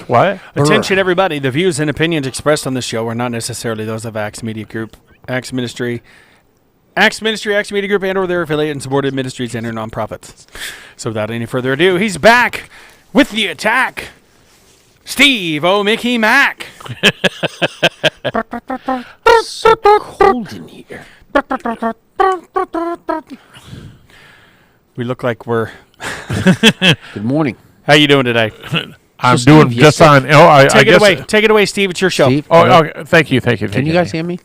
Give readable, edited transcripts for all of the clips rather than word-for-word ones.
What? Attention, everybody. The views and opinions expressed on this show are not necessarily those of Acts Media Group, Acts Ministry, Acts Media Group, and or their affiliate and supported ministries and their nonprofits. So without any further ado, he's back with the attack. Steve Mickey Mac. So cold in here. We look like we're... Good morning. How you doing today? I'm So doing Steve, just yes, fine. I Take it guess. away. Take it away, Steve. It's your show. Steve, Oh, okay. Thank you. can you guys hear me?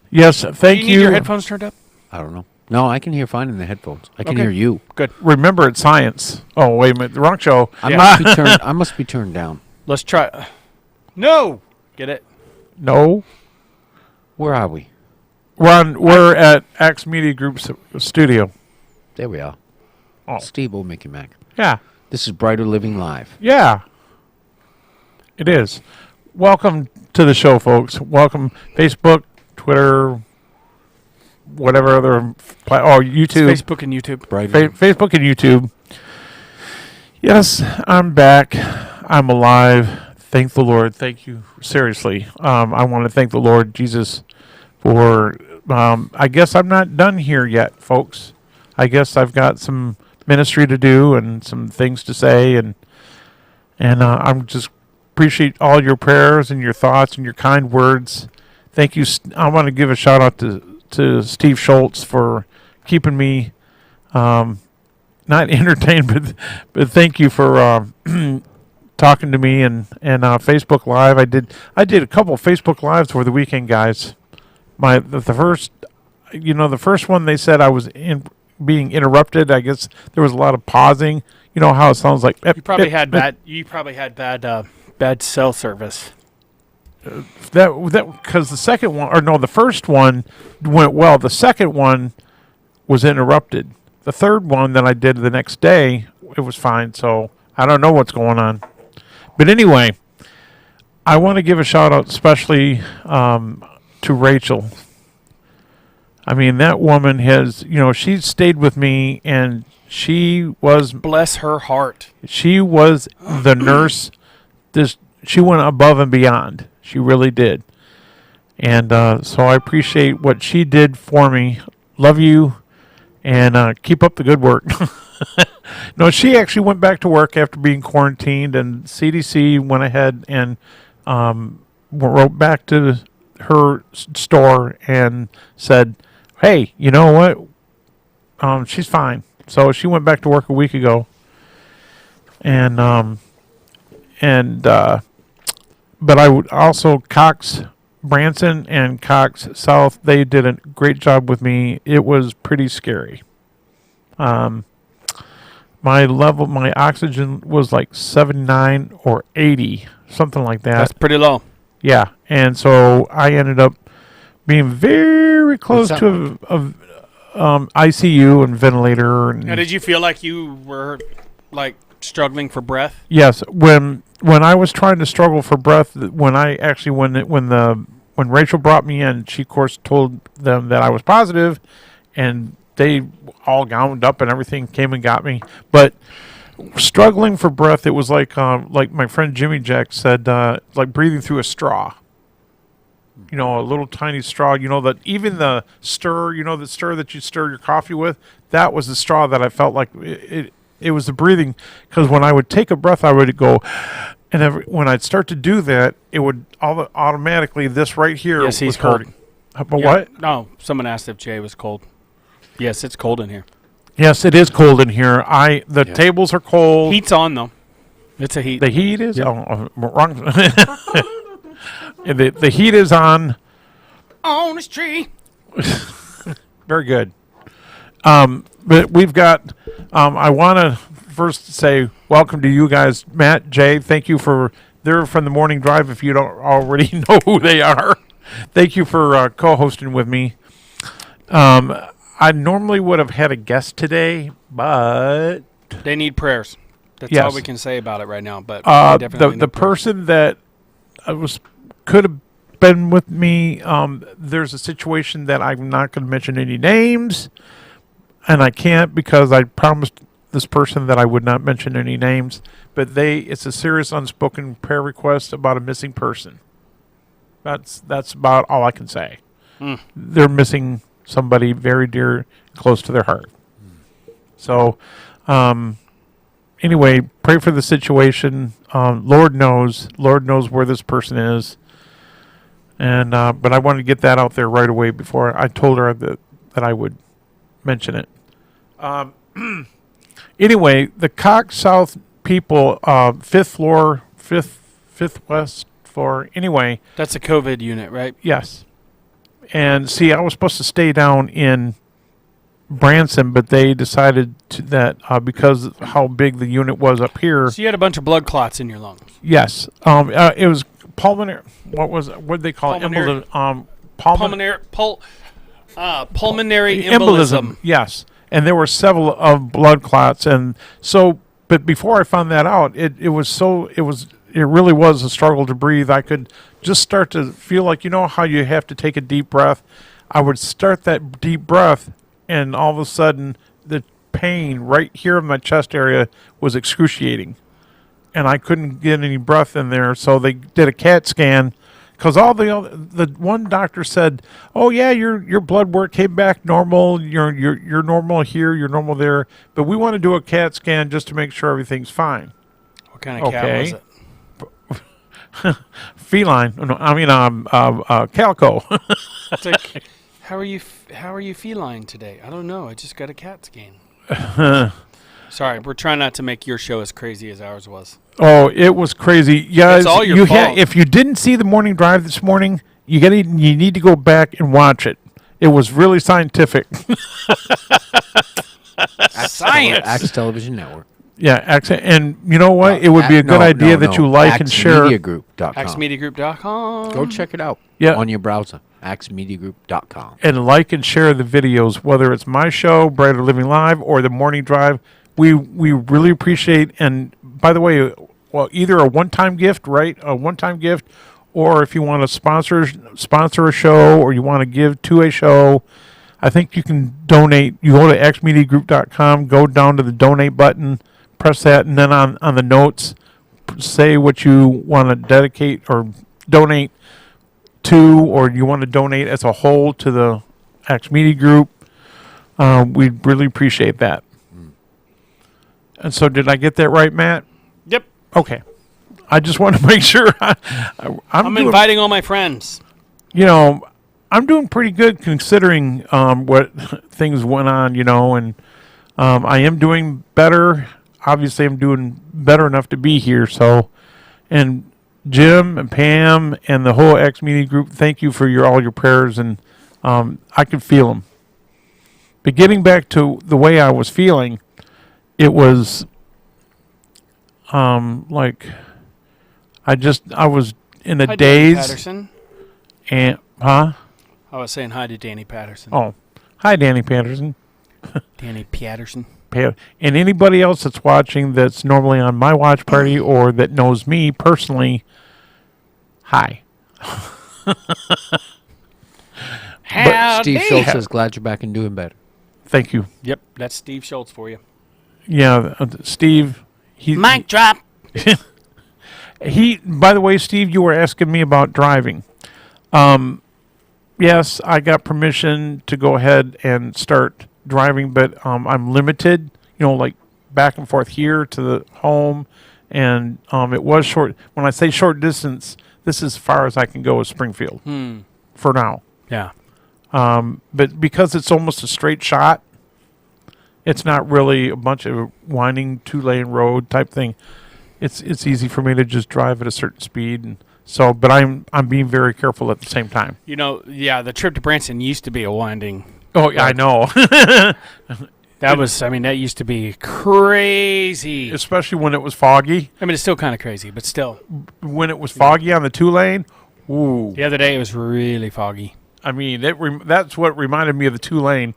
Yes, Do thank you need your headphones turned up? I don't know. No, I can hear fine in the headphones. I can Okay. hear you. Good. Remember, it's science. Oh, wait a minute. The wrong show. I must be turned down. Let's try. No. Get it? No. Where are we? We're at Axe Media Group's studio. There we are. Oh. Steve Mickey Mac. Yeah. This is Brighter Living Live. Yeah. It is. Welcome to the show, folks. Welcome, Facebook, Twitter, whatever other YouTube. It's Facebook and YouTube. Brighter. Facebook and YouTube. Yes, I'm back. I'm alive. Thank the Lord. Thank you. Seriously. I want to thank the Lord Jesus for, I guess I'm not done here yet, folks. I guess I've got some ministry to do and some things to say, and I'm just appreciate all your prayers and your thoughts and your kind words. Thank you. I want to give a shout out to Steve Schultz for keeping me not entertained, but thank you for talking to me and Facebook Live. I did a couple of Facebook Lives over the weekend, guys. The first one they said I was being interrupted. I guess there was a lot of pausing. You know how it sounds like. You probably had bad cell service. That because the first one went well. The second one was interrupted. The third one that I did the next day, it was fine. So I don't know what's going on. But anyway, I want to give a shout out especially to Rachel. I mean, that woman has, she stayed with me, and she was... Bless her heart. She was the nurse. She went above and beyond. She really did. And so I appreciate what she did for me. Love you, and keep up the good work. No, she actually went back to work after being quarantined, and CDC went ahead and wrote back to her store and said, hey, you know what? She's fine. So she went back to work a week ago. But I would also Cox Branson and Cox South, they did a great job with me. It was pretty scary. My oxygen was like 79 or 80, something like that. That's pretty low. Yeah, and so I ended up being very close to ICU and ventilator. And Now, did you feel like you were struggling for breath? Yes, when I was trying to struggle for breath, when Rachel brought me in, she of course told them that I was positive, and they all gowned up and everything, came and got me. But struggling for breath, it was like my friend Jimmy Jack said, like breathing through a straw. A little tiny straw. Even the stir, the stir that you stir your coffee with, that was the straw that I felt like it was the breathing. Because when I would take a breath, I would go, and when I'd start to do that, it would automatically, this right here Yes, he's was hurting. cold. But what? No, someone asked if Jay was cold. Yes, it's cold in here. Yes, it is cold in here. The tables are cold. Heat's on, though. It's a heat. The heat is? Yep. Wrong. The heat is on. On this tree. Very good. But we've got, I want to first say welcome to you guys. Matt, Jay, thank you they're from the Morning Drive if you don't already know who they are. Thank you for co-hosting with me. I normally would have had a guest today, but... They need prayers. That's all we can say about it right now. But the person that could have been with me, there's a situation that I'm not going to mention any names, and I can't because I promised this person that I would not mention any names, but it's a serious unspoken prayer request about a missing person. That's about all I can say. They're missing somebody very dear, close to their heart. So, anyway, pray for the situation. Lord knows where this person is. And but I wanted to get that out there right away before I told her that I would mention it. Anyway, the Cox South people, fifth west floor. Anyway, That's a COVID unit, right? yes. And see, I was supposed to stay down in Branson, but they decided that because of how big the unit was up here. So you had a bunch of blood clots in your lungs. Yes, it was pulmonary. What did they call Pulmonary- it? Pulmonary Pulmonary embolism. Yes, and there were several of blood clots, and so. But before I found that out, it really was a struggle to breathe. I could just start to feel like, you know how you have to take a deep breath. I would start that deep breath, and all of a sudden the pain right here in my chest area was excruciating, and I couldn't get any breath in there. So they did a CAT scan, because the one doctor said, "Oh yeah, your blood work came back normal. You're normal here, you're normal there, but we want to do a CAT scan just to make sure everything's fine." What kind of cat was it? Feline. No, I mean calico. It's like, how are you feline today? I don't know. I just got a CAT scan. Sorry, we're trying not to make your show as crazy as ours was. Oh, it was crazy. Guys, It's all your fault. If you didn't see the morning drive this morning, you need to go back and watch it. It was really scientific. Science. Axe Television Network. Yeah, and you know what? It would be a good idea that you like and share. AxeMediaGroup.com. AxeMediaGroup.com. Go check it out on your browser. AxeMediaGroup.com. And like and share the videos, whether it's my show, Brighter Living Live, or the morning drive. We really appreciate. And by the way, well, either a one-time gift, right? A one-time gift, or if you want to sponsor a show, or you want to give to a show, I think you can donate. You go to axmediagroup.com, go down to the donate button, press that, and then on the notes, say what you want to dedicate or donate to, or you want to donate as a whole to the Axe Media Group. We'd really appreciate that. And so, did I get that right, Matt? Yep. Okay. I just want to make sure I'm inviting all my friends. You know, I'm doing pretty good considering what things went on, you know, and I am doing better. Obviously, I'm doing better enough to be here. So, and Jim and Pam and the whole X Media Group, thank you for all your prayers, and I can feel them. But getting back to the way I was feeling, it was like I was in a Hi, daze. Danny Patterson. And I was saying hi to Danny Patterson. Oh, hi, Danny Patterson. Danny Patterson. And anybody else that's watching that's normally on my watch party or that knows me personally, hi. Howdy. Steve Schultz says, glad you're back and doing better. Thank you. Yep, that's Steve Schultz for you. Yeah, Steve. Mic drop. By the way, Steve, you were asking me about driving. Yes, I got permission to go ahead and start driving, but I'm limited, you know, like back and forth here to the home. And it was short. When I say short distance, this is as far as I can go with Springfield for now. Yeah. But because it's almost a straight shot, it's not really a bunch of winding 2-lane road type thing. It's easy for me to just drive at a certain speed, and so. But I'm being very careful at the same time. You know, yeah, the trip to Branson used to be a winding. Oh, yeah, I know. That used to be crazy. Especially when it was foggy. I mean, it's still kind of crazy, but still. When it was foggy on the 2-lane, ooh. The other day it was really foggy. I mean, that's what reminded me of the 2-lane.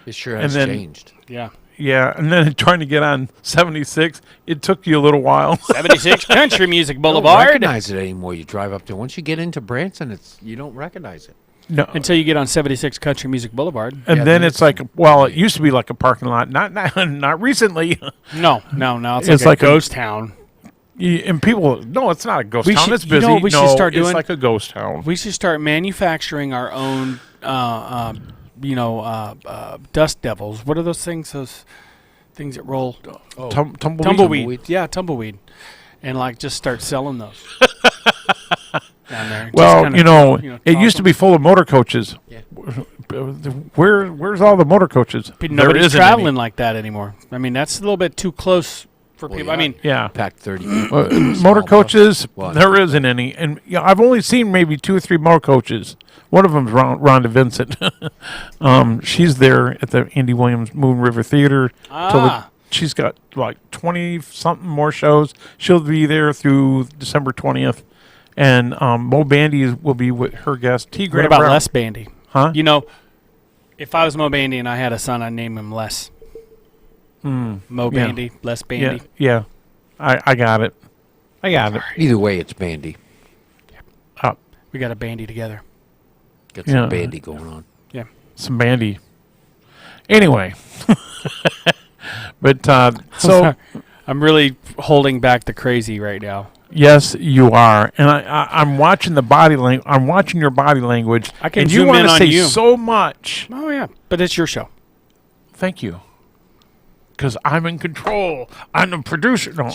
It sure has changed. Yeah. Yeah, and then trying to get on 76, it took you a little while. 76 Country Music You don't Boulevard. recognize it anymore. You drive up there. Once you get into Branson, you don't recognize it. No. until you get on 76 Country Music Boulevard. And Yeah, then then it's like, well, it used to be like a parking lot. Not recently. No, it's, It's like like a a- ghost town. And people, no, it's not a ghost We town. should- It's you busy. know what we should No, start doing? It's like a ghost town. We should start manufacturing our own, dust devils. What are those things? Those things that roll. Tumbleweed. Tumbleweed. Yeah, tumbleweed. And like just start selling those down there. Just Well, kinda, it used to be full of motor coaches. Yeah. Where's all the motor coaches? Nobody's isn't traveling any. like that anymore. I mean, that's a little bit too close for Well, people. yeah. I mean, Yeah. Pack 30. Motor Small coaches, bus. Well, there isn't any. And I've only seen maybe 2 or 3 motor coaches. One of them's Rhonda Vincent. She's there at the Andy Williams Moon River Theater. She's got like 20-something more shows. She'll be there through December 20th. And Mo Bandy will be with her guest, T. what Graham about Brown. Les Bandy? Huh? If I was Mo Bandy and I had a son, I'd name him Les. Mo Yeah. Bandy, Les Bandy. Yeah. I got it. I got it. Either way, it's bandy. We got a bandy together. Got some Yeah. bandy going on. Some bandy. Anyway. But so Sorry. I'm really holding back the crazy right now. yes, you are, and I'm watching the body language. I'm watching your body language. I can and you zoom want in to on say you. so much. Oh yeah, but it's your show. Thank you, because I'm in control. I'm the producer. No.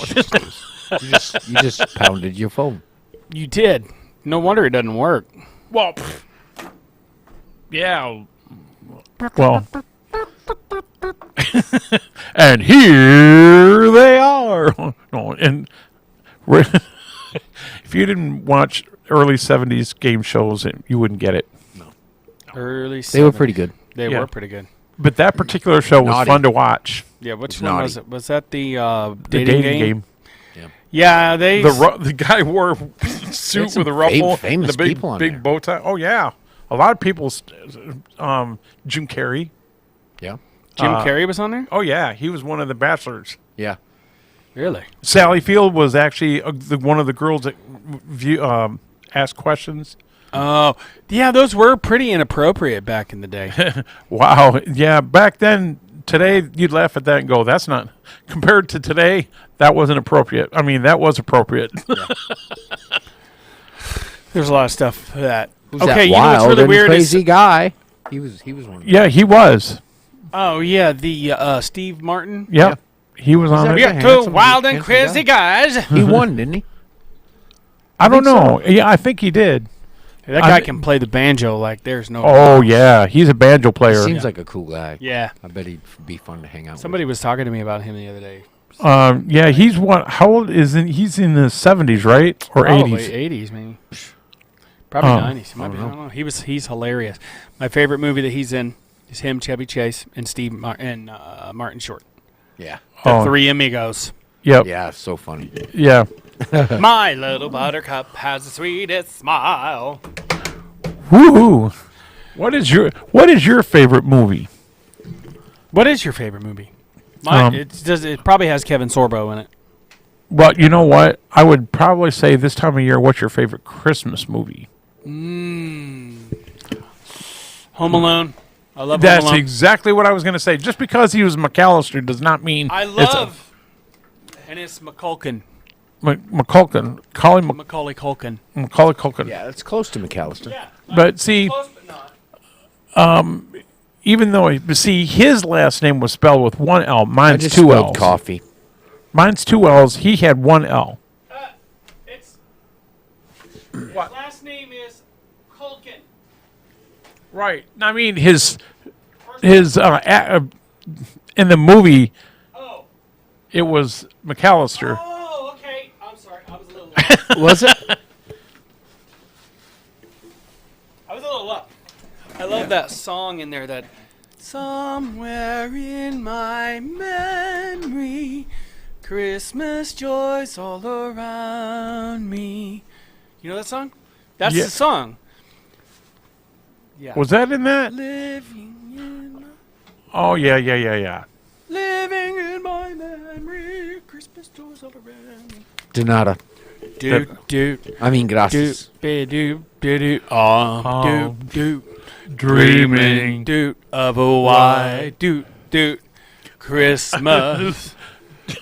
You just pounded your phone. You did. No wonder it doesn't work. Well, yeah. Well, and here they are. No, and if you didn't watch early '70s game shows, you wouldn't get it. Early. They were 70s. pretty good. They Yeah. were pretty good. But that particular show was Naughty. fun to watch. Yeah. Which It's one naughty. was it? Was that the The dating game? Yeah. Yeah, they. The guy wore a suit some with a ruffle, famous and a big, people on big there. bow tie. Oh yeah, a lot of people. Jim Carrey. Yeah. Jim Carrey was on there. Oh yeah, he was one of the bachelors. Yeah. Really? Sally Field was actually one of the girls that asked questions. Oh, yeah. Those were pretty inappropriate back in the day. Wow, yeah. Back then, today you'd laugh at that and go, "That's not." Compared to today, that wasn't appropriate. I mean, that was appropriate. There's a lot of stuff that. Who's Okay, that you know what's wild really and weird is- crazy guy? He was one. Of Yeah, he was. Oh yeah, the Steve Martin. Yep. He was on that We it. right? got Handsome, two wild and handsome crazy guys. He won, didn't he? I don't think so. know. Yeah, I think he did. That guy can play the banjo like there's no. Oh yeah, he's a banjo player. Seems like a cool guy. Yeah. I bet he'd be fun to hang out Somebody was talking to me about him the other day. Yeah, he's what? How old is he? He's in the 70s, right, or Probably 80s? 80s, maybe. Probably Oh. 90s. He might be, I don't know. He's hilarious. My favorite movie that he's in is him, Chevy Chase, and Martin Short. with. Yeah. The Oh. Three Amigos. Yep. Yeah, so funny. Yeah. My little buttercup has the sweetest smile. Woohoo! What is your favorite movie? What is your favorite movie? Mine, Um, it probably has Kevin Sorbo in it. Well, you know what? I would probably say this time of year. What's your favorite Christmas movie? Home Alone. I love Home That's Alone. exactly what I was going to say. Just because he was McAllister does not mean I it's a- love. And it's McCulkin. McCulkin. Macaulay Culkin. Macaulay Culkin. Yeah, it's close to McAllister. Yeah. But see, Close but not. even though his last name was spelled with one L, I mine's just two spelled L's. coffee. Mine's two L's. He had one L. It's What? last name is Culkin. Right. I mean, his in the movie, Oh. it was McAllister. Oh, okay. I'm sorry. I was a little low. Was it? I was a little low. I love that song in there that somewhere in my memory Christmas joys all around me. You know that song? That's Yeah. the song. Yeah. Was that in that? living in Oh yeah, yeah, yeah, yeah. living in my memory Christmas joys all around me. Donata. I mean, gracias. Dreaming of a white Christmas,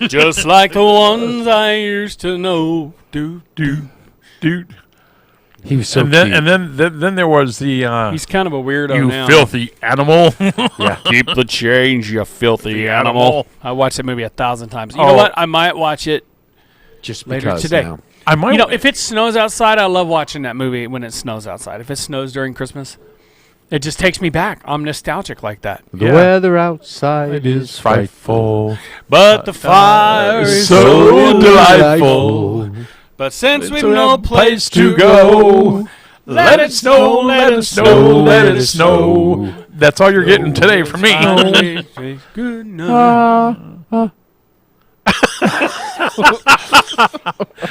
just like the ones I used to know. Dude. He was so and cute. then there was the He's kind of a weirdo you now. filthy animal. yeah. Keep the change, you filthy animal. I watched that movie 1,000 times. You know Oh. what? I might watch it. Just Later because today. now. I might. You know, if it snows outside, I love watching that movie when it snows outside. If it snows during Christmas, it just takes me back. I'm nostalgic like that. The Yeah. weather outside is frightful. But the fire is so delightful. But since we've So no place to go, let it snow, let it snow, let it snow. That's all you're getting today from me. Good night.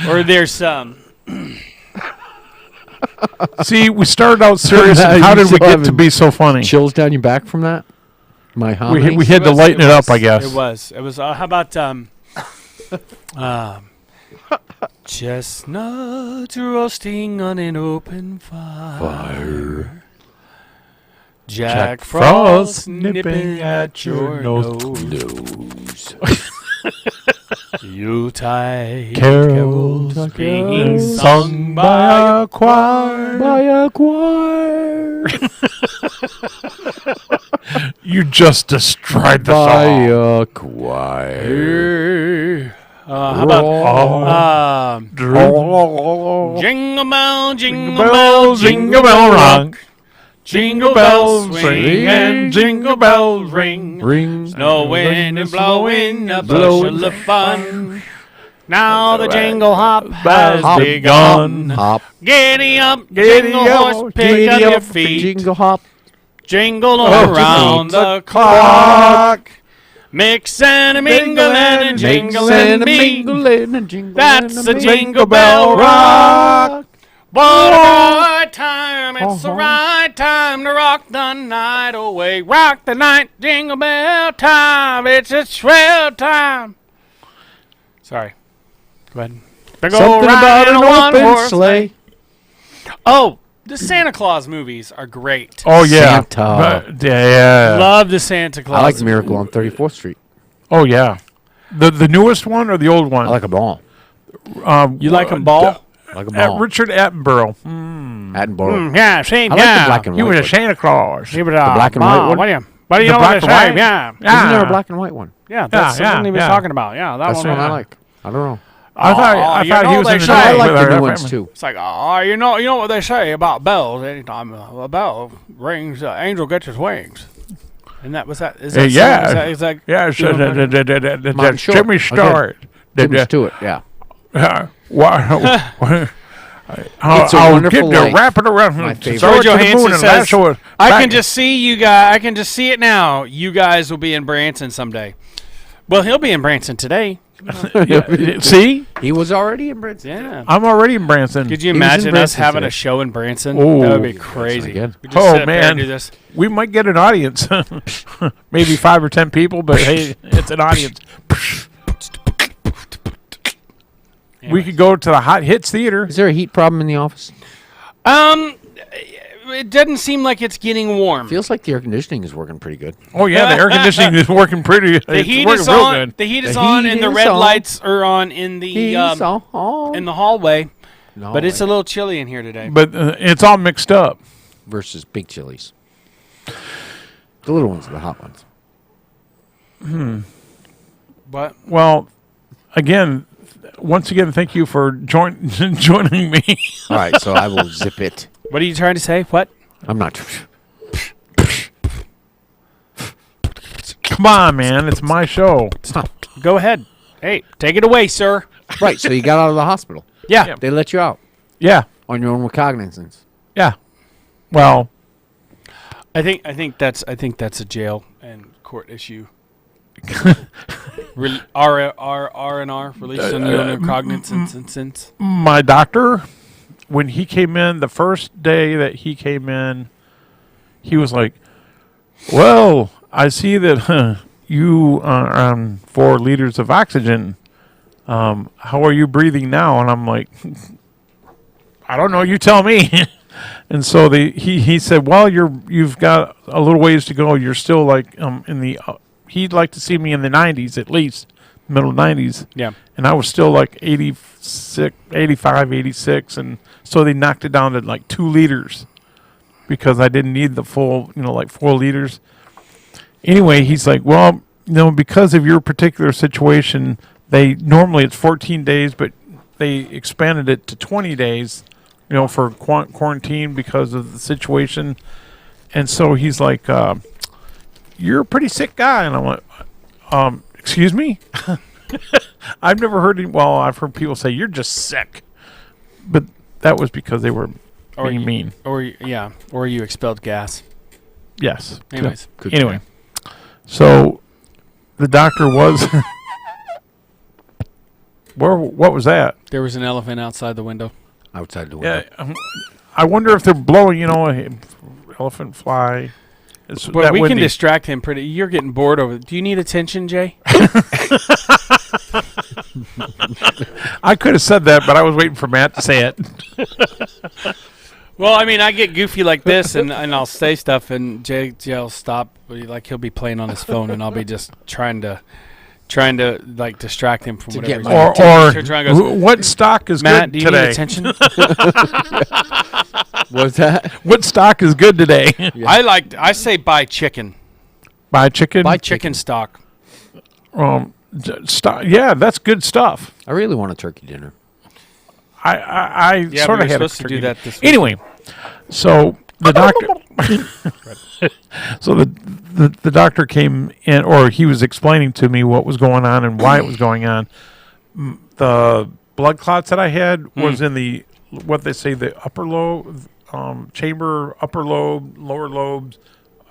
Or there's some. See, we started out serious, and how You did we still get to haven't be so funny? Chills down your back from that? My hominy? We had to lighten it up, I guess. It was. How about chestnuts roasting on an open fire. Jack Frost nipping at your nose. Yuletide carols being sung by a choir. By a choir. You just destroyed the By song. a choir. How about jingle bell, jingle bell, jingle bell rock. Jingle bells swing and jingle bells ring. Ring. Snowing and blowing a bushel of fun. Now the jingle hop has Hop. begun. Hop. Giddy up, Giddy jingle up, horse, pick up Giddy your up, feet. Jingle hop. Jingle Oh, around jingle the clock. Mix and a mingle and a jingle and me. That's the Jingle Bell Rock. What a right time, it's the right time to rock the night away. Rock the night, jingle bell time, it's a swell time. Sorry. Go ahead. Big ol' Something ride about in an a open one-horse sleigh. Oh, the Santa Claus movies are great. Oh yeah, Santa. Yeah. Love the Santa Claus. I like Miracle on 34th Street. Oh yeah, the newest one or the old one? I like them all. You like them ball? I like them all. Richard Attenborough. Attenborough. Yeah, Saint. I like the black and He white was a one. Santa Claus. He was, The black and white one? What do you The know black what and they say? white? Yeah. Isn't there a black and white one? Yeah, that's the yeah, one he was yeah. talking about. Yeah, that That's one. the one I yeah. like. I don't know. I thought you he know was they in the say- I night like with the our new ones family. too. It's like, you know what they say about bells. Anytime a bell rings, the angel gets his wings. And that was that. Is that Yeah. Is that Yeah, so you know, Martin Short. Jimmy Okay. Stewart. Jimmy Stewart, yeah. I'll Wonderful get to Life. wrap it around. My favorite. Sorry George to the moon Johansson and says, lasso it I back. can just see you guys. I can just see it now. You guys will be in Branson someday. Well, he'll be in Branson today. See, He was already in Branson. Yeah. I'm already in Branson. Could you He was in imagine us Branson having today. a show in Branson? Ooh. That would be crazy. again. We just Oh, sit up there and man. do this. We might get an audience, maybe 5 or 10 people, but hey, it's an audience. We could go to the Hot Hits Theater. Is there a heat problem in the office? It doesn't seem like it's getting warm. Feels like the air conditioning is working pretty good. Oh yeah, the air conditioning is working pretty. The It's heat working is real on. good. The heat is The on, heat and the is red on. lights are on in the in the hallway. No, But it's a little chilly in here today. But it's all mixed up. versus big chilies. The little ones are the hot ones. But Well, once again, thank you for joining me. All right, so I will zip it. what are you trying to say? What? I'm not. Come on, man, it's my show. Go ahead. Hey, take it away, sir. Right, so you got out of the hospital. Yeah. Yeah. They let you out Yeah, on your own recognizance. yeah. Well, I think that's a jail and court issue. R&R release on your own recognizance. my doctor, when he came in, the first day that he came in, he was like, "Well, I see that you are on 4 liters of oxygen. how are you breathing now? And I'm like, I don't know. You tell me. And so he said, well, you've got a little ways to go. You're still like in the. He'd like to see me in the 90s at least, middle 90s. Yeah. And I was still like 86, 85, 86, and so they knocked it down to like 2 liters because I didn't need the full, like 4 liters. Anyway, he's like, well, because of your particular situation, normally it's 14 days, but they expanded it to 20 days, for quarantine because of the situation. And so he's like, you're a pretty sick guy. And I'm like, excuse me? I've never heard I've heard people say you're just sick, but that was because they were being mean. Or you expelled gas. Yes. Anyways. Good Anyway, try. so the doctor was. What was that? There was an elephant outside the window. Outside the window. Yeah, I wonder if they're blowing. Elephant fly. Well, we can distract him pretty. You're getting bored over. Do you need attention, Jay? I could have said that, but I was waiting for Matt to say it. Well, I mean, I get goofy like this, and I'll say stuff, and Jay'll stop. Like he'll be playing on his phone, and I'll be just trying to like distract him from whatever. What stock is Matt, good do you today? need attention? What's that? What stock is good today? Yeah. I say buy chicken. Buy chicken. Buy chicken stock. Stock. Yeah, that's good stuff. I really want a turkey dinner. I sort of had supposed to do that this week. Anyway, so the doctor. So the doctor came in, or he was explaining to me what was going on and why it was going on. The blood clots that I had was in the what they say the upper lobe chamber, upper lobe, lower lobes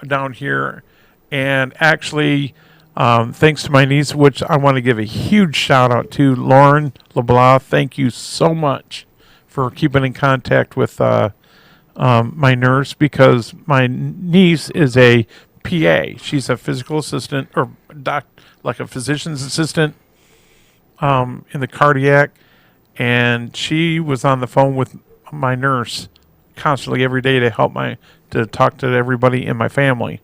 down here, and actually. Thanks to my niece, which I want to give a huge shout out to, Lauren LeBlanc. Thank you so much for keeping in contact with my nurse, because my niece is a PA. She's a physical assistant or like a physician's assistant in the cardiac, and she was on the phone with my nurse constantly every day to to talk to everybody in my family.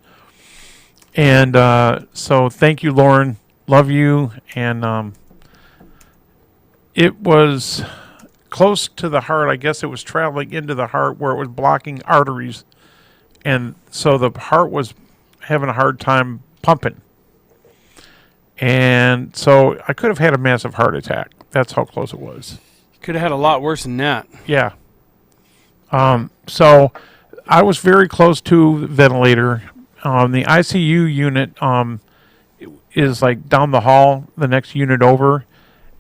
And so thank you, Lauren. Love you. And it was close to the heart. I guess it was traveling into the heart where it was blocking arteries. And so the heart was having a hard time pumping. And so I could have had a massive heart attack. That's how close it was. Could have had a lot worse than that. Yeah. So I was very close to the ventilator. The ICU unit is like down the hall, the next unit over,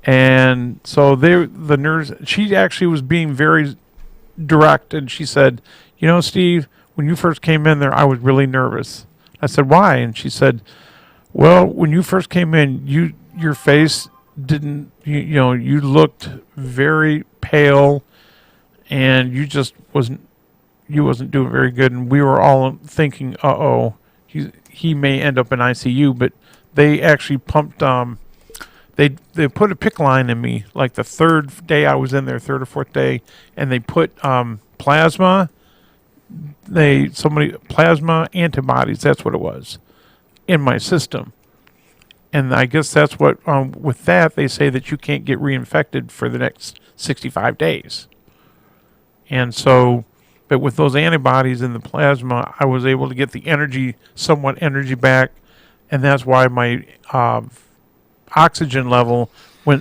and so the nurse, she actually was being very direct, and she said, Steve, when you first came in there, I was really nervous. I said, why? And she said, well, when you first came in, your face didn't, you looked very pale, and you just wasn't doing very good, and we were all thinking, he may end up in ICU. But they actually pumped. They put a PICC line in me like the third day I was in there, third or fourth day, and they put plasma. Plasma antibodies. That's what it was in my system, and I guess that's what. With that, they say that you can't get reinfected for the next 65 days, and so. But with those antibodies in the plasma, I was able to get the somewhat energy back, and that's why my oxygen level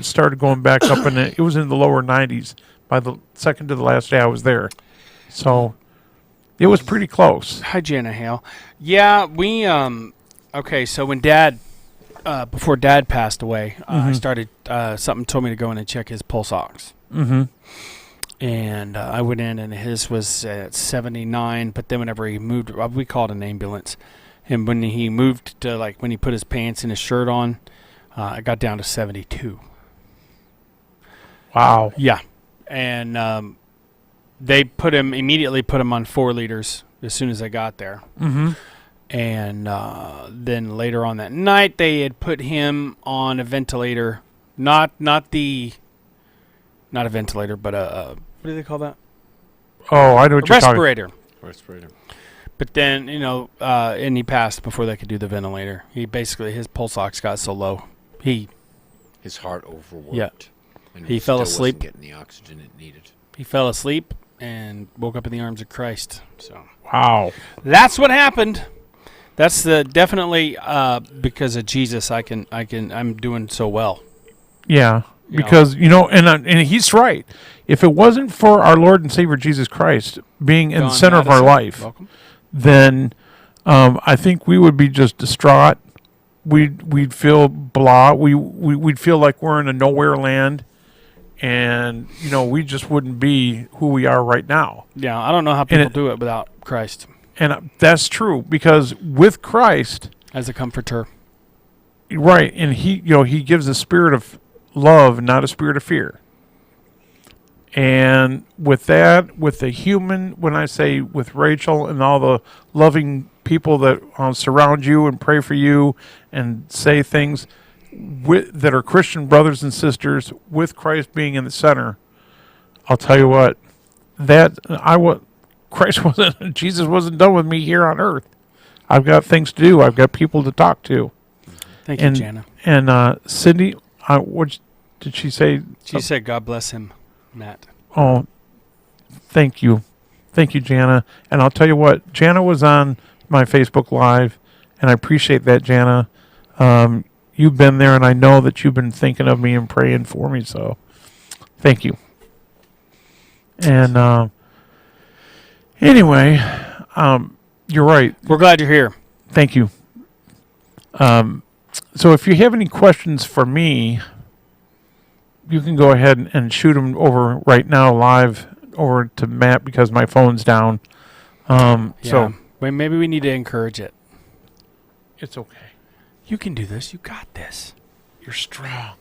started going back up, and it was in the lower 90s by the second to the last day I was there. So it was pretty close. Hi, Jenna Hale. Yeah, we okay. So when before Dad passed away, I started. Something told me to go in and check his pulse ox. Mm-hmm. And I went in, and his was at 79. But then whenever he moved, we called an ambulance. And when he moved to, when he put his pants and his shirt on, it got down to 72. Wow. Yeah. And they immediately put him on 4 liters as soon as I got there. Mm-hmm. And then later on that night, they had put him on a ventilator not a ventilator, but what do they call that? Oh, I know what A you're talking. Respirator. But then, and he passed before they could do the ventilator. He basically, his pulse ox got so low. His heart overworked. Yeah. And He still fell asleep. Wasn't getting the oxygen it needed. He fell asleep and woke up in the arms of Christ. So Wow. that's what happened. That's definitely because of Jesus. I'm doing so well. Yeah, You know. because and he's right. If it wasn't for our Lord and Savior Jesus Christ being in the John center of our Madison, life, welcome. then I think we would be just distraught. We'd feel blah. We'd feel like we're in a nowhere land, and we just wouldn't be who we are right now. Yeah, I don't know how people do it without Christ And that's true, because with Christ, as a comforter. right, and he gives a spirit of love, not a spirit of fear. And with that, with the human, when I say with Rachel and all the loving people that surround you and pray for you and say things that are Christian brothers and sisters, with Christ being in the center, I'll tell you what, Jesus wasn't done with me here on earth. I've got things to do. I've got people to talk to. Thank you, Jana. And Cindy, what did she say? She said, God bless him, Matt. Oh, thank you. Thank you, Jana. And I'll tell you what, Jana was on my Facebook Live, and I appreciate that, Jana. You've been there, and I know that you've been thinking of me and praying for me, so thank you. And anyway, you're right. We're glad you're here. Thank you. So if you have any questions for me, you can go ahead and shoot them over right now live over to Matt, because my phone's down. So Well, maybe we need to encourage it. it's okay. You can do this. You got this. You're strong.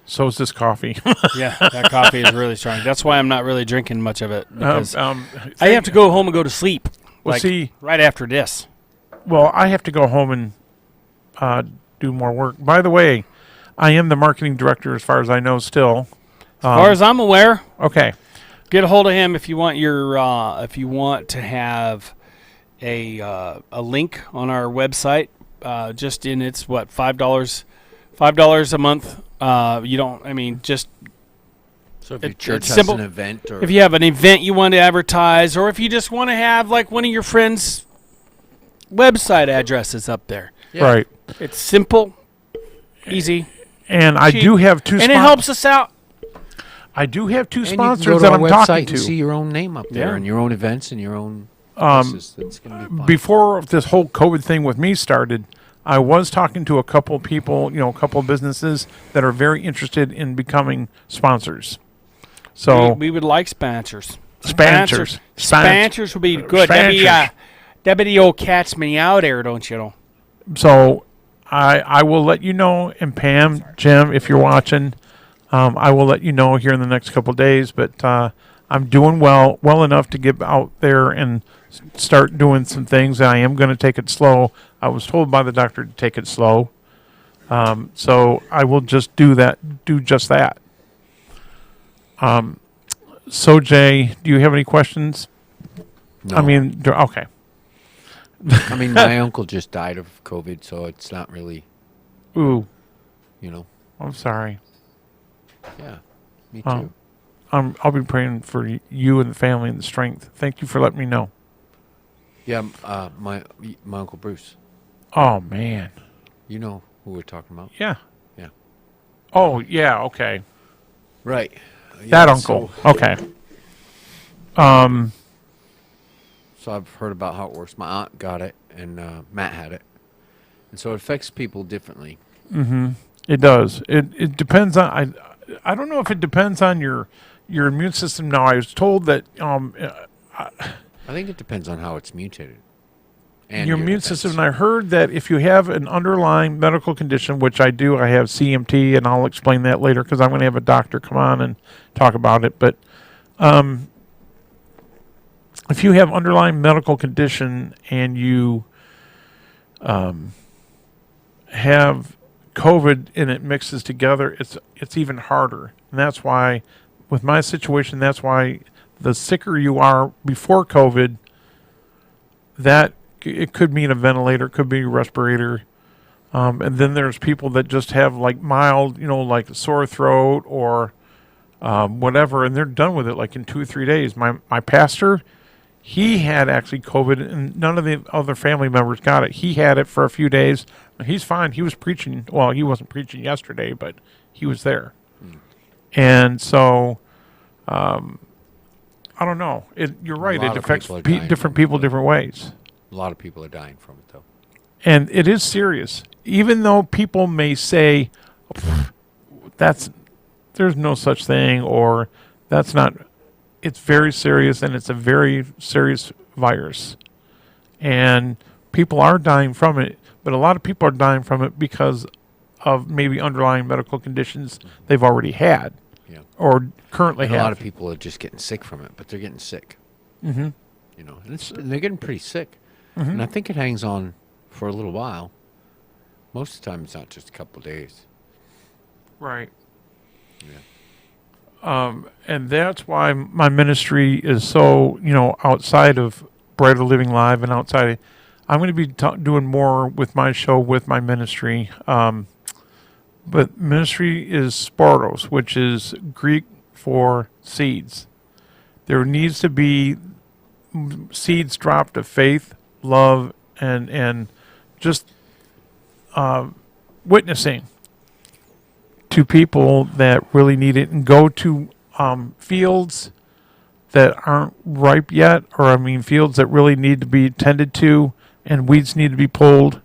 So is this coffee. Yeah, that coffee is really strong. That's why I'm not really drinking much of it, because I I have to go home and go to sleep. Well, see, right after this. well, I have to go home and do more work. By the way, I am the marketing director, as far as I know, still. As far as I'm aware, Okay. get a hold of him if you want to have a link on our website. Just in it's $5 a month. You don't. I mean, just So if your It's church has simple. an event, or if you have an event you want to advertise, or if you just want to have like one of your friends' website addresses up there. Yeah. Right. It's simple, easy, And I cheap, do have two and it helps us out. I do have two and you can go sponsors to that our I'm website talking and see to. your own name up there Yeah. and your own events and your own places. That's gonna be fun. Before this whole COVID thing with me started, I was talking to a couple people, a couple businesses that are very interested in becoming sponsors. So we would like sponsors. Sponsors. Sponsors would be good. Sponsors. That'd be the old catch me out there, don't you know? So I will let you know, and Pam, Jim, if you're watching, I will let you know here in the next couple of days. But I'm doing well enough to get out there and start doing some things. I am going to take it slow. I was told by the doctor to take it slow. So I will just do just that. So Jay, do you have any questions? No. I mean, okay. I mean, my uncle just died of COVID, so it's not really, Ooh, I'm sorry. Yeah, me Oh. too. I'll be praying for you and the family and the strength. Thank you for letting me know. Yeah, my uncle Bruce. Oh man. You know who we're talking about, Yeah. Yeah. Oh yeah. Okay. right? That uncle. Okay. So I've heard about how it works. My aunt got it, and Matt had it, and so it affects people differently. It does. It depends on. I don't know if it depends on your immune system. Now I was told that I think it depends on how it's mutated. And your immune defense. system. And I heard that if you have an underlying medical condition, which I do, I have CMT, and I'll explain that later because I'm going to have a doctor come on and talk about it. But if you have underlying medical condition and you have COVID and it mixes together, it's even harder. And that's why, with my situation, that's why the sicker you are before COVID, that it could mean a ventilator, it could be a respirator. And then there's people that just have like mild, like a sore throat or whatever, and they're done with it like in 2 or 3 days. My pastor, he had actually COVID, and none of the other family members got it. He had it for a few days. He's fine. He was preaching. Well, he wasn't preaching yesterday, but he was there. And so, I don't know. You're right. lot It of affects people are dying different from it, people though. different ways. A lot of people are dying from it, though. And it is serious. Even though people may say, there's no such thing, or that's not, it's very serious, and it's a very serious virus. And people are dying from it, but a lot of people are dying from it because of maybe underlying medical conditions they've already had. Yeah. Or currently And have. a lot of people are just getting sick from it, but they're getting sick. Mm-hmm. And they're getting pretty sick. Mm-hmm. And I think it hangs on for a little while. Most of the time, it's not just a couple of days. Right. Yeah. And that's why my ministry is so, outside of Brighter Living Live and outside. I'm going to be doing more with my show with my ministry. But ministry is sporos, which is Greek for seeds. There needs to be seeds dropped of faith, love, and just witnessing to people that really need it, and go to fields that aren't ripe yet, or fields that really need to be tended to, and weeds need to be pulled.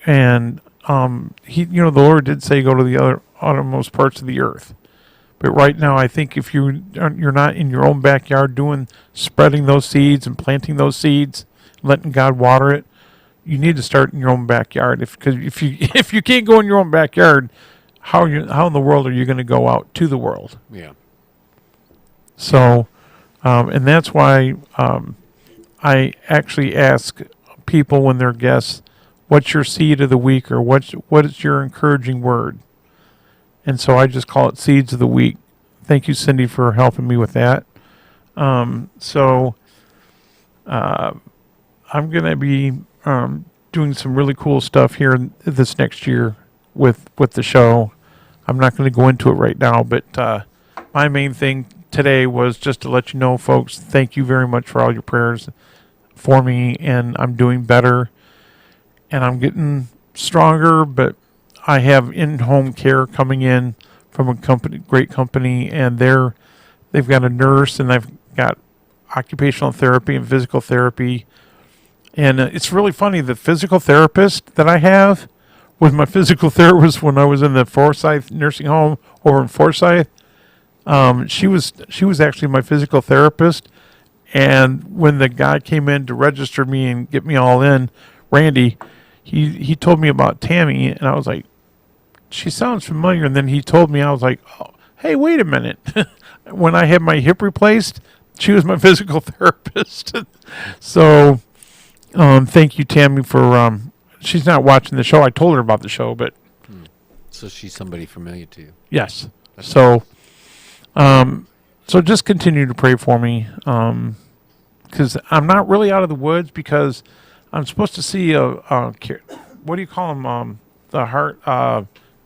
And the Lord did say go to the uttermost parts of the earth. But right now, I think if you're not in your own backyard spreading those seeds and planting those seeds, letting God water it, you need to start in your own backyard. Because if you can't go in your own backyard, how in the world are you going to go out to the world? Yeah. So, and that's why I actually ask people when they're guests, what's your seed of the week, or what is your encouraging word? And so I just call it Seeds of the Week. Thank you, Cindy, for helping me with that. I'm going to be doing some really cool stuff here this next year with the show. I'm not going to go into it right now, but my main thing today was just to let you know, folks, thank you very much for all your prayers for me, and I'm doing better, and I'm getting stronger, but I have in-home care coming in from a great company, and they've got a nurse, and I've got occupational therapy and physical therapy. And it's really funny, the physical therapist that I have was my physical therapist when I was in the Forsyth nursing home over in Forsyth. She was actually my physical therapist. And when the guy came in to register me and get me all in, Randy, he told me about Tammy, and I was like, she sounds familiar. And then he told me, I was like, oh, hey, wait a minute. When I had my hip replaced, she was my physical therapist. So, thank you, Tammy, for, she's not watching the show. I told her about the show, but. So she's somebody familiar to you. Yes. So just continue to pray for me. Because I'm not really out of the woods, because I'm supposed to see what do you call them? The heart,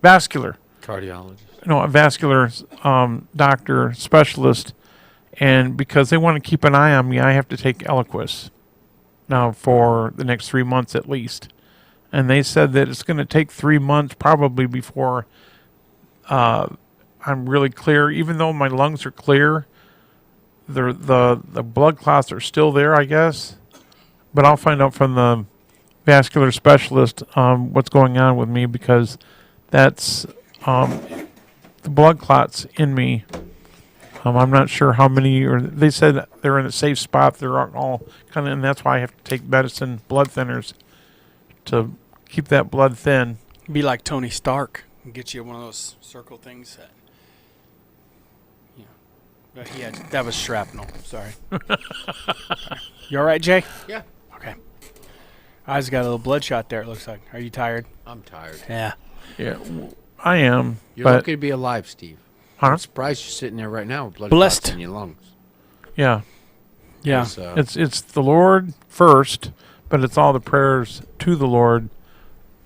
vascular. Cardiologist. No, a vascular doctor, specialist. And because they want to keep an eye on me, I have to take Eliquis now for the next 3 months at least. And they said that it's going to take 3 months probably before I'm really clear. Even though my lungs are clear, the blood clots are still there, I guess. But I'll find out from the vascular specialist what's going on with me, because that's the blood clots in me. I'm not sure how many, or they said they're in a safe spot. They're all kind of, and that's why I have to take medicine, blood thinners, to keep that blood thin. Be like Tony Stark and get you one of those circle things. Yeah, that was shrapnel. Sorry. You all right, Jay? Yeah. Okay. I just got a little bloodshot there, it looks like. Are you tired? I'm tired. Yeah. Yeah, I am. You're but lucky to be alive, Steve. Huh? I'm surprised you're sitting there right now with blood Blessed. clots in your lungs. yeah, Yeah. 'Cause, it's the Lord first, but it's all the prayers to the Lord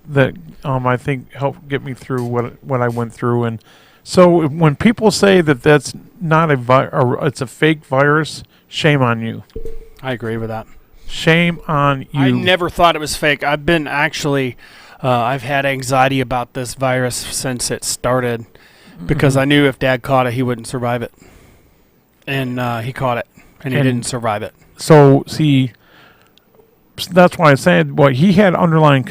that I think helped get me through what I went through. And so when people say that that's not it's a fake virus, shame on you. I agree with that. Shame on you. I never thought it was fake. I've been actually, I've had anxiety about this virus since it started because I knew if Dad caught it, he wouldn't survive it. And he caught it, and he And- didn't survive it. So see, that's why I said he had underlying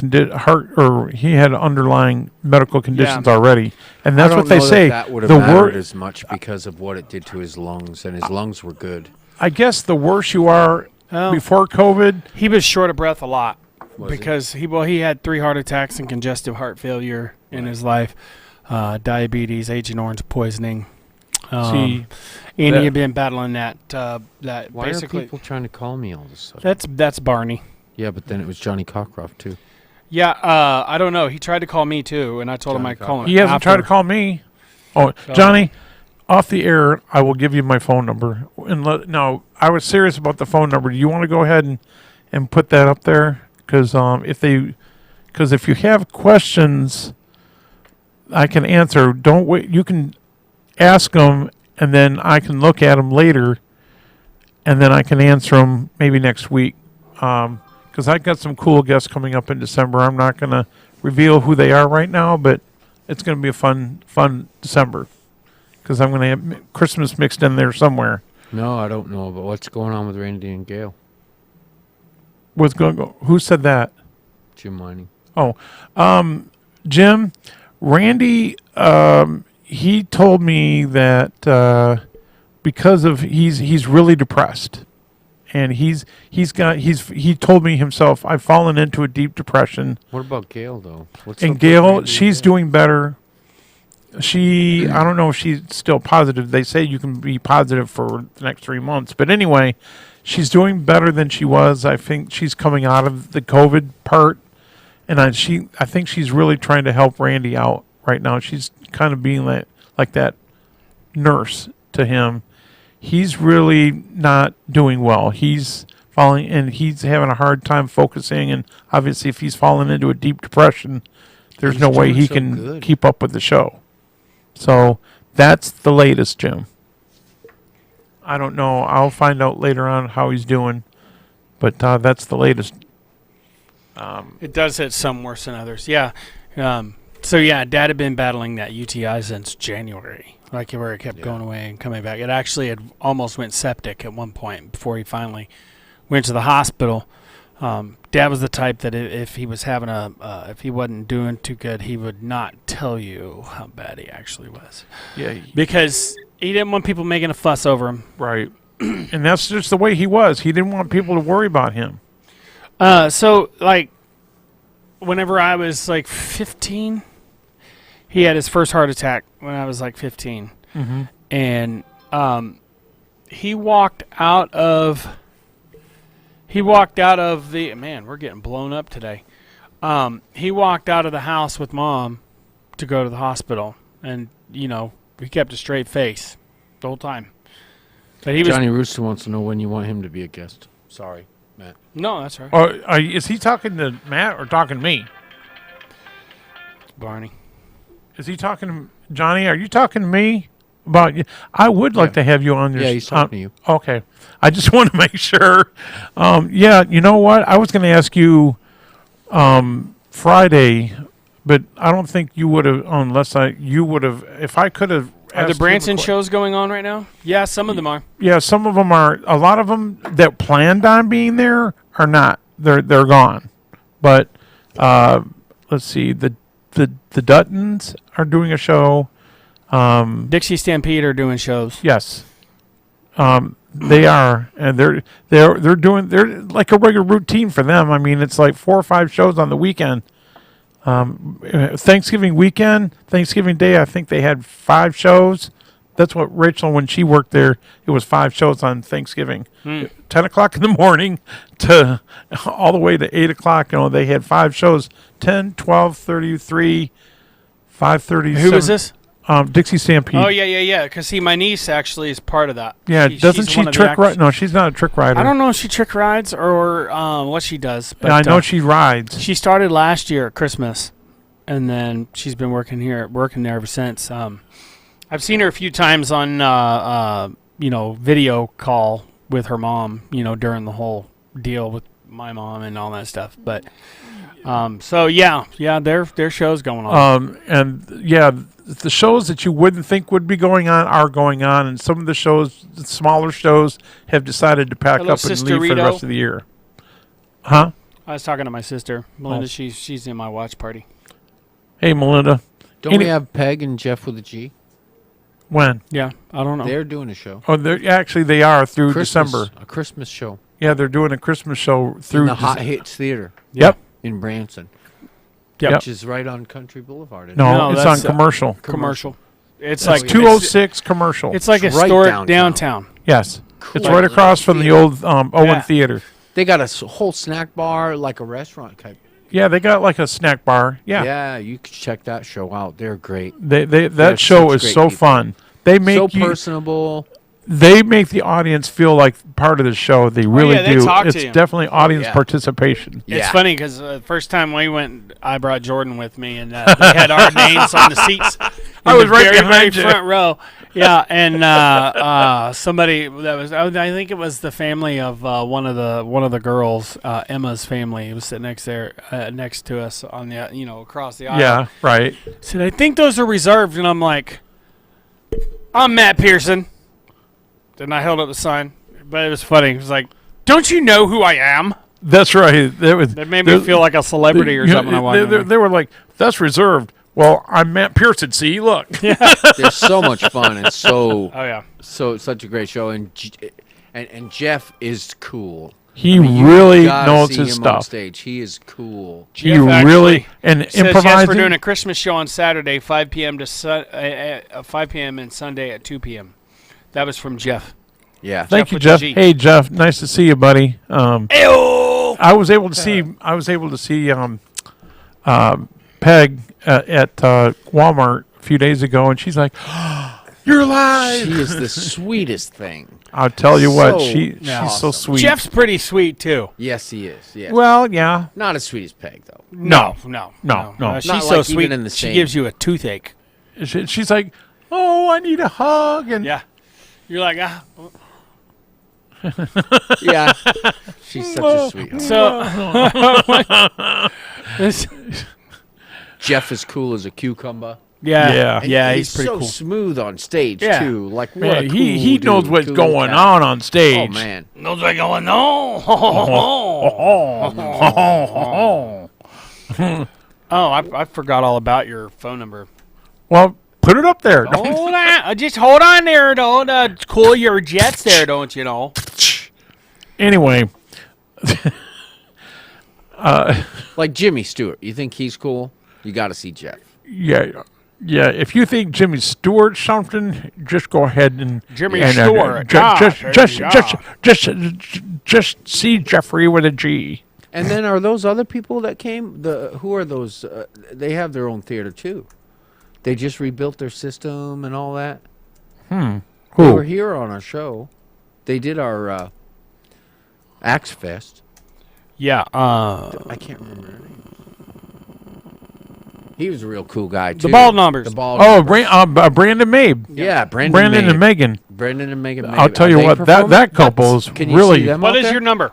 he had underlying medical conditions already, and that's I don't what they know say. That would have The mattered wor- as much because of what it did to his lungs, and his lungs were good. I guess the worse you are Well, before COVID, he was short of breath a lot Was he? because he had 3 heart attacks and congestive heart failure in his life, diabetes, Agent Orange poisoning. see, And that- he had been battling that. That Why basically are people trying to call me all of a sudden? that's Barney. Yeah, but then it was Johnny Cockcroft too. Yeah, I don't know. He tried to call me too, and I told him Johnny I'd call him. he hasn't tried to after. call me. Oh, So- Johnny, off the air, I will give you my phone number. And no, I was serious about the phone number. Do you want to go ahead and put that up there? Because if you have questions, I can answer. Don't wait. You can ask them, and then I can look at them later, and then I can answer them maybe next week. Because I got some cool guests coming up in December. I'm not going to reveal who they are right now, but it's going to be a fun December. Because I'm going to have Christmas mixed in there somewhere. No, I don't know. But what's going on with Randy and Gail? What's going? Who said that? Jim Mining. Jim, Randy. He told me that because of he's really depressed, and he told me himself, I've fallen into a deep depression. What about Gail though? What's And up with Gail, Randy and she's Gail? doing better. I don't know if she's still positive. They say you can be positive for the next 3 months. But anyway, she's doing better than she was. I think she's coming out of the COVID part. And I think she's really trying to help Randy out right now. She's kind of being like that nurse to him. He's really not doing well. He's falling, and he's having a hard time focusing. And obviously, if he's fallen into a deep depression, there's He's no way doing he so can good. keep up with the show. So that's the latest, Jim. I don't know. I'll find out later on how he's doing, but that's the latest. It does hit some worse than others. Yeah. So yeah, Dad had been battling that UTI since January, like where it kept going away and coming back. It actually had almost went septic at one point before he finally went to the hospital. Dad was the type that if he was having if he wasn't doing too good, he would not tell you how bad he actually was Yeah, because he didn't want people making a fuss over him. right. And that's just the way he was. He didn't want people to worry about him. So like, whenever I was like 15, he had his first heart attack when I was like 15, Mm-hmm. and he walked out of the man. We're getting blown up today. He walked out of the house with Mom to go to the hospital, and he kept a straight face the whole time. But he was Johnny Rooster wants to know when you want him to be a guest. Sorry, Matt. no, that's right, Is he talking to Matt or talking to me? Barney. Is he talking to Johnny? Are you talking to me about? I would like to have you on your. Yeah, he's talking to you. Okay, I just want to make sure. Yeah, you know what? I was going to ask you Friday, but I don't think you would have, you would have. If I could have. Are the asked him Branson a que- shows going on right now? Yeah, some of them are. Yeah, some of them are. A lot of them that planned on being there are not. They're gone. But let's see. The Duttons are doing a show. Dixie Stampede are doing shows. Yes, they are, and they're like a regular routine for them. I mean, it's like 4 or 5 shows on the weekend. Thanksgiving weekend, Thanksgiving Day, I think they had 5 shows. That's what Rachel, when she worked there, it was 5 shows on Thanksgiving. 10 o'clock in the morning to all the way to 8 o'clock. They had 5 shows, 10, 12, 33, 5:30. Who is this? Dixie Stampede. Oh yeah. Because see, my niece actually is part of that. Yeah, doesn't she's she one of the trick actors. ride? No, she's not a trick rider. I don't know if she trick rides or what she does. But I know she rides. she started last year at Christmas, and then she's been working there ever since. I've seen her a few times on video call with her mom. During the whole deal with my mom and all that stuff. But so their show's going on. And yeah, the shows that you wouldn't think would be going on are going on, and some of the shows, the smaller shows, have decided to pack Hello, up and Sister leave for the Rito. rest of the year. Huh? I was talking to my sister Melinda. Oh. She's in my watch party. Hey, Melinda. Don't Any- we have Peg and Jeff with a G? When? Yeah, I don't know. They're doing a show. Oh, they are through Christmas, December. A Christmas show. Yeah, they're doing a Christmas show through in the Hot Dece- Hits Theater Yep. in Branson. Yep. Which is right on Country Boulevard. isn't No, it? it's that's, on commercial. Commercial. It's It's like 206 commercial. It's like It's a right historic downtown. downtown. Yes. It's Cool. right across from the old Owen Yeah. Theater. They got a whole snack bar, like a restaurant type. Yeah, they got like a snack bar. Yeah. You can check that show out. They're great. That They're show such is great so people. fun. They make So you, personable. they make the audience feel like part of the show. They really yeah, they do. talk to It's you. definitely audience yeah. participation. It's Yeah. funny because the first time we went, I brought Jordan with me, and they had our names on the seats. I in was the right very, behind very you. front row. Yeah, and somebody that was, I think it was the family of one of the girls, Emma's family, was sitting next to us on the across the aisle. Yeah, right. Said, I think those are reserved, and I'm like, I'm Matt Pearson. Then I held up the sign, but it was funny. It was like, don't you know who I am? That's right. That made me feel like a celebrity or something. I wanted. They were like, that's reserved. Well, I'm Matt Pearson. See, look. They're so much fun and so Oh yeah. such a great show. And Jeff is cool. He You really gotta knows see his him on stuff. stage. He is cool. He Jeff actually really and Says yes, improvising. we're doing a Christmas show on Saturday, 5 p.m. to 5 p.m. and Sunday at 2 p.m. That was from Jeff. Yeah. Thank Jeff you, with the Jeff. G. Hey, Jeff. Nice to see you, buddy. Ew! I was able to see. Peg at Walmart a few days ago, and she's like, "You're alive." She is the sweetest thing. I'll tell you what, So she's so awesome. sweet. Jeff's pretty sweet too. Yes, he is. Yes. Well, yeah. Not as sweet as Peg, though. No. No. She's Not so like sweet. even in the she same- gives you a toothache. She's like, "Oh, I need a hug," and Yeah. You're like, ah. Yeah. She's such a sweetheart. So. Jeff is cool as a cucumber. Yeah. Yeah. And He's pretty so cool. smooth on stage, Yeah. too. Like, what Yeah, a cool he knows dude, what's cool going cat. on stage. Oh, man. Knows what's going on. Oh, I forgot all about your phone number. Well, put it up there. Hold on. Just hold on there. Don't cool your jets there, don't you know? Anyway, Like Jimmy Stewart. You think he's cool? You got to see Jeff. yeah. If you think Jimmy Stewart's something, just go ahead and Jimmy and, Stewart. just see Jeffrey with a G. And then are those other people that came? Who are those? They have their own theater, too. They just rebuilt their system and all that. They were Who? here on our show. They did our Axe Fest. Yeah. I can't remember her name. He was a real cool guy, too. The Bald Numbers. The Bald Oh, Numbers. Brandon Mabe. Yeah, Brandon and Megan. Brandon and Megan. I'll tell you what, that couple is Can you really. see them What out is there? your number?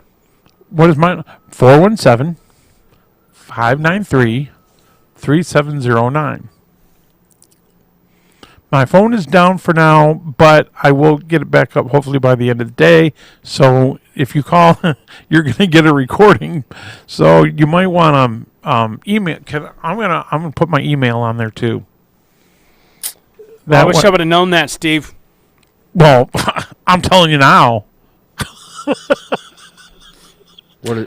What is mine? 417-593-3709. My phone is down for now, but I will get it back up hopefully by the end of the day. So if you call, you're going to get a recording. So you might want to email. I'm gonna put my email on there too. I wish I would have known that, Steve. Well, I'm telling you now.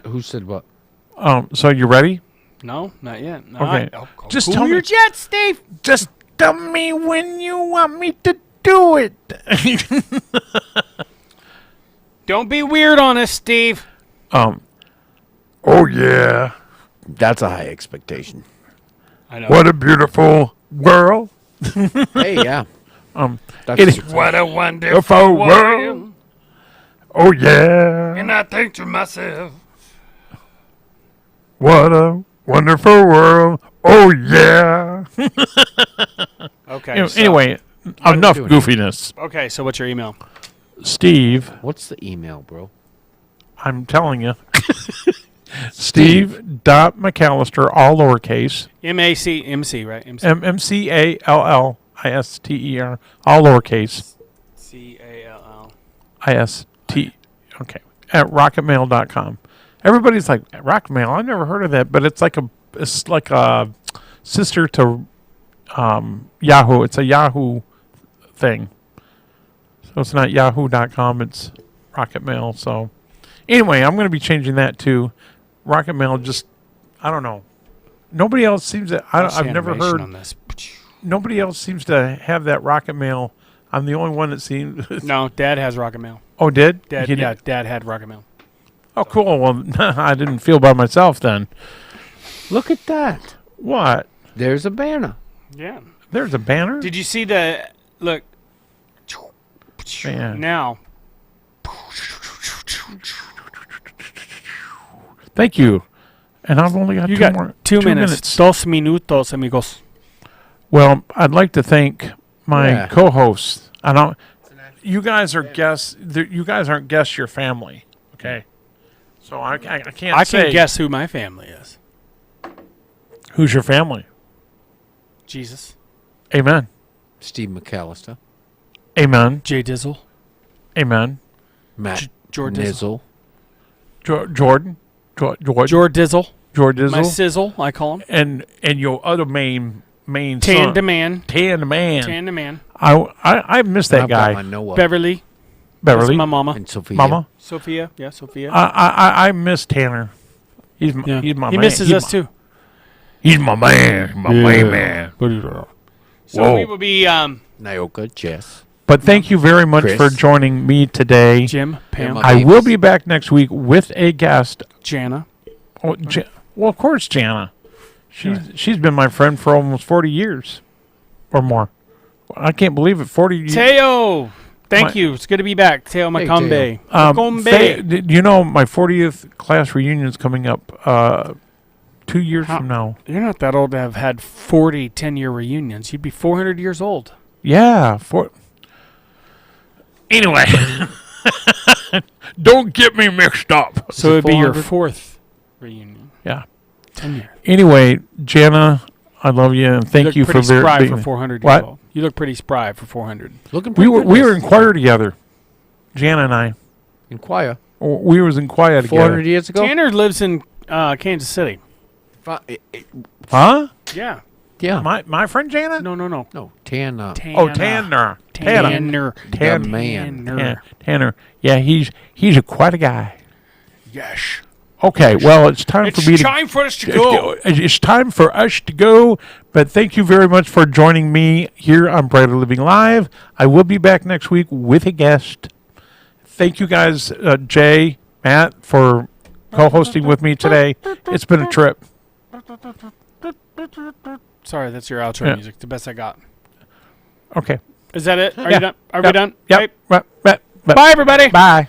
Who said what? So you ready? No, not yet. No, Okay. Just cool tell me- your jets, Steve. Just tell me when you want me to do it. Don't be weird on us, Steve. Oh yeah. That's a high expectation. I know. What a beautiful world. Hey, yeah. That's It is What a a wonderful world. Oh, yeah. And I think to myself, What a wonderful world. Oh, yeah. okay. Anyway, are we enough doing? goofiness. Okay, so what's your email? Steve, What's the email, bro? I'm telling you. Steve.McAllister, all lowercase. MC, right? MC. MCALLISTER, all lowercase. CALL. IST. Okay. At rocketmail.com. Everybody's like, Rocketmail? I've never heard of that, but it's like a sister to Yahoo. It's a Yahoo thing. So it's not yahoo.com, it's Rocketmail. So anyway, I'm going to be changing that to Rocketmail. Just, I don't know. Nobody else seems to, I've never heard, on this. nobody else seems to have that Rocketmail. I'm the only one that seems. No, Dad has Rocket Mail. Oh, did? Dad, He did? yeah, Dad had Rocket Mail. Oh, cool. Well, I didn't feel by myself then. Look at that. What? There's a banner. Yeah. There's a banner? Did you see the look? Man. Now, Thank you. And I've only got you two got more. 2 minutes. 2 minutos, amigos. Well, I'd like to thank my Yeah. co-hosts. I don't. You guys are guests. You guys aren't guests. Your family. Okay. So I can't. I say can guess who my family is. who's your family. Jesus, Amen. Steve McAllister. Amen. Jay Dizzle, Amen. Matt George Nizzle. Jordan. George. George Dizzle, George my Dizzle. sizzle, I call him. And your other main Tan son. to man, Tan the man. Tan to man. I missed that I've got my guy. Noah Beverly, Beverly. that's my mama. and Sophia. Mama. Sophia, yeah, Sophia. I miss Tanner. He's my, yeah. he's my he man. misses us too. He's my man. My main man. So Whoa. we will be Nyoka, Jess. But thank you very much Chris. for joining me today. Jim, Pam, my- I will be back next week with a guest. Jana. Oh, well, of course, Jana. She's been my friend for almost 40 years or more. I can't believe it. 40 years. Teo, thank My- you. It's good to be back. Teo Hey, Macombe. Teo. Macombe. You know, my 40th class reunion is coming up 2 years from now. You're not that old to have had 40 10-year reunions. You'd be 400 years old. Yeah. Anyway, don't get me mixed up. So it'd be your 400? fourth reunion. Yeah. 10 years. Anyway, Jana, I love you and thank you look for pretty spry being. for 400 What? years old. You look pretty spry for 400. Looking We pretty were good in this- choir together. Jana and I. in choir. We was in choir 400 together. years ago. Tanner lives in Kansas City. Huh? Yeah. Yeah. My friend Jana? No. No, Tanner. Oh, Tanner. Tanner. Tanner. The man. Tanner. Yeah, he's quite a guy. Yes. Okay, well, it's time It's for me time for us to go. It's time for us to go. But thank you very much for joining me here on Brighter Living Live. I will be back next week with a guest. Thank you guys, Jay, Matt, for co-hosting with me today. It's been a trip. Sorry, that's your outro Yeah. music. The best I got. Okay. Is that it? Are Yeah. you done? Are Yep. we done? Yep. Okay. Bye, Bye, everybody. Bye.